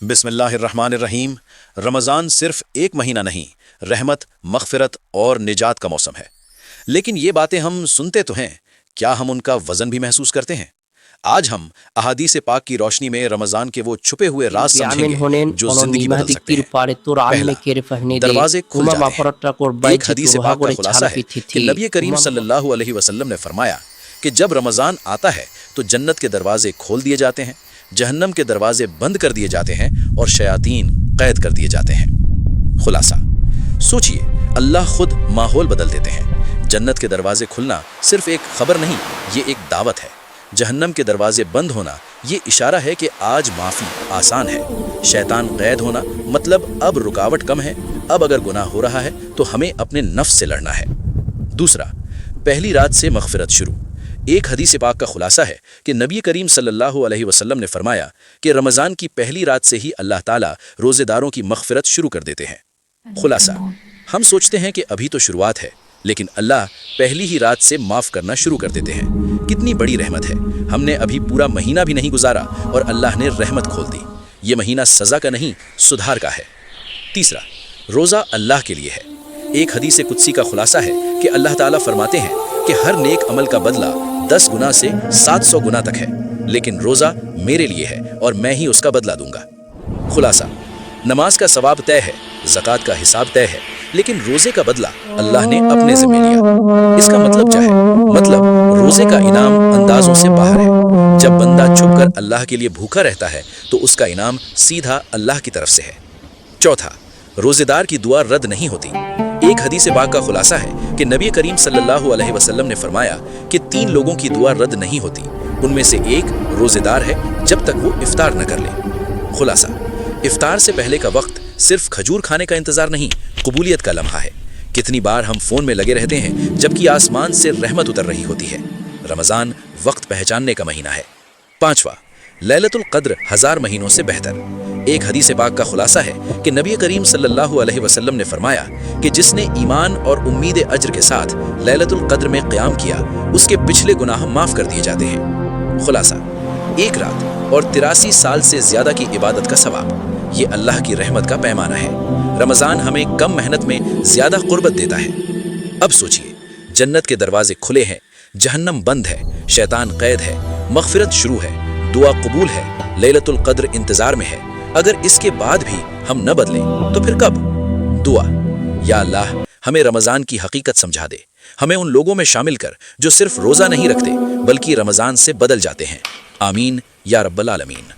बिस्मिल्लाहिर्रहमानिर्रहीम। रमज़ान सिर्फ एक महीना नहीं, रहमत, मग़फ़िरत और निजात का मौसम है। लेकिन ये बातें हम सुनते तो हैं, क्या हम उनका वज़न भी महसूस करते हैं? आज हम अहादीस पाक की रोशनी में रमज़ान के वो छुपे हुए राज समझेंगे जो ज़िंदगी बदल सकते हैं। पहला, दरवाज़े खुल जाते हैं। एक हदीस पाक का खुलासा है कि नबी करीम सल्लल्लाहु अलैहि वसल्लम ने फरमाया कि जब रमज़ान आता है तो जन्नत के दरवाजे खोल दिए जाते हैं, जहन्नम के दरवाजे बंद कर दिए जाते हैं और शयातीन कैद कर दिए जाते हैं। खुलासा, सोचिए, अल्लाह खुद माहौल बदल देते हैं। जन्नत के दरवाजे खुलना सिर्फ एक खबर नहीं, ये एक दावत है। जहन्नम के दरवाजे बंद होना ये इशारा है कि आज माफ़ी आसान है। शैतान कैद होना मतलब अब रुकावट कम है। अब अगर गुनाह हो रहा है तो हमें अपने नफ्स से लड़ना है। दूसरा, पहली रात से मग़फ़िरत शुरू। एक हदीस पाक का खुलासा है कि नबी करीम सल्लल्लाहु अलैहि वसल्लम ने फरमाया कि रमज़ान की पहली रात से ही अल्लाह ताला रोज़ेदारों की मग़फ़िरत शुरू कर देते हैं। खुलासा, हम सोचते हैं कि अभी तो शुरुआत है, लेकिन अल्लाह पहली ही रात से माफ़ करना शुरू कर देते हैं। कितनी बड़ी रहमत है। हमने अभी पूरा महीना भी नहीं गुजारा और अल्लाह ने रहमत खोल दी। ये महीना सज़ा का नहीं, सुधार का है। तीसरा, रोज़ा अल्लाह के लिए है। एक हदीस कुदसी का खुलासा है कि अल्लाह ताला फरमाते हैं कि हर नेक अमल का बदला 10 गुना से 700 गुना तक है, लेकिन रोज़ा मेरे लिए है और मैं ही उसका बदला दूंगा। खुलासा, नमाज का सवाब तय है, ज़कात का हिसाब तय है, लेकिन रोज़े का बदला अल्लाह ने अपने ज़िम्मे लिया। इसका मतलब क्या है? मतलब रोज़े का इनाम अंदाज़ों से बाहर है। जब बंदा छुपकर अल्लाह के लिए भूखा रहता है तो उसका इनाम सीधा अल्लाह की तरफ से है। चौथा, रोज़ेदार की दुआ रद्द नहीं होती। एक हदीस पाक का खुलासा है कि नबी करीम सल्लल्लाहु अलैहि वसल्लम ने फरमाया कि 3 लोगों की दुआ रद्द नहीं होती। उनमें से एक रोज़ेदार है जब तक वो इफ्तार न कर ले। खुलासा, इफ्तार से पहले का वक्त सिर्फ खजूर खाने का इंतज़ार नहीं, कबूलियत का लम्हा है। कितनी बार हम फ़ोन में लगे रहते हैं जबकि आसमान से रहमत उतर रही होती है। रमज़ान वक्त पहचानने का महीना है। पाँचवा, लैलतुल क़द्र 1000 महीनों से बेहतर। एक हदीस पाक का खुलासा है कि नबी करीम सल्लल्लाहु अलैहि वसल्लम ने फरमाया कि जिसने ईमान और उम्मीद अज्र के साथ लैलतुल क़द्र में क़याम किया, उसके पिछले गुनाह माफ़ कर दिए जाते हैं। खुलासा, एक रात और 83 साल से ज़्यादा की इबादत का सवाब, ये अल्लाह की रहमत का पैमाना है। रमज़ान हमें कम मेहनत में ज़्यादा क़ुर्बत देता है। अब सोचिए, जन्नत के दरवाजे खुले हैं, जहन्नम बंद है, शैतान कैद है, मग़फ़िरत शुरू है, दुआ कबूल है, लैलतुल क़द्र इंतज़ार में है। अगर इसके बाद भी हम न बदलें तो फिर कब? दुआ, या अल्लाह हमें रमज़ान की हकीकत समझा दे। हमें उन लोगों में शामिल कर जो सिर्फ रोज़ा नहीं रखते बल्कि रमज़ान से बदल जाते हैं। आमीन या रब्बल आलमीन।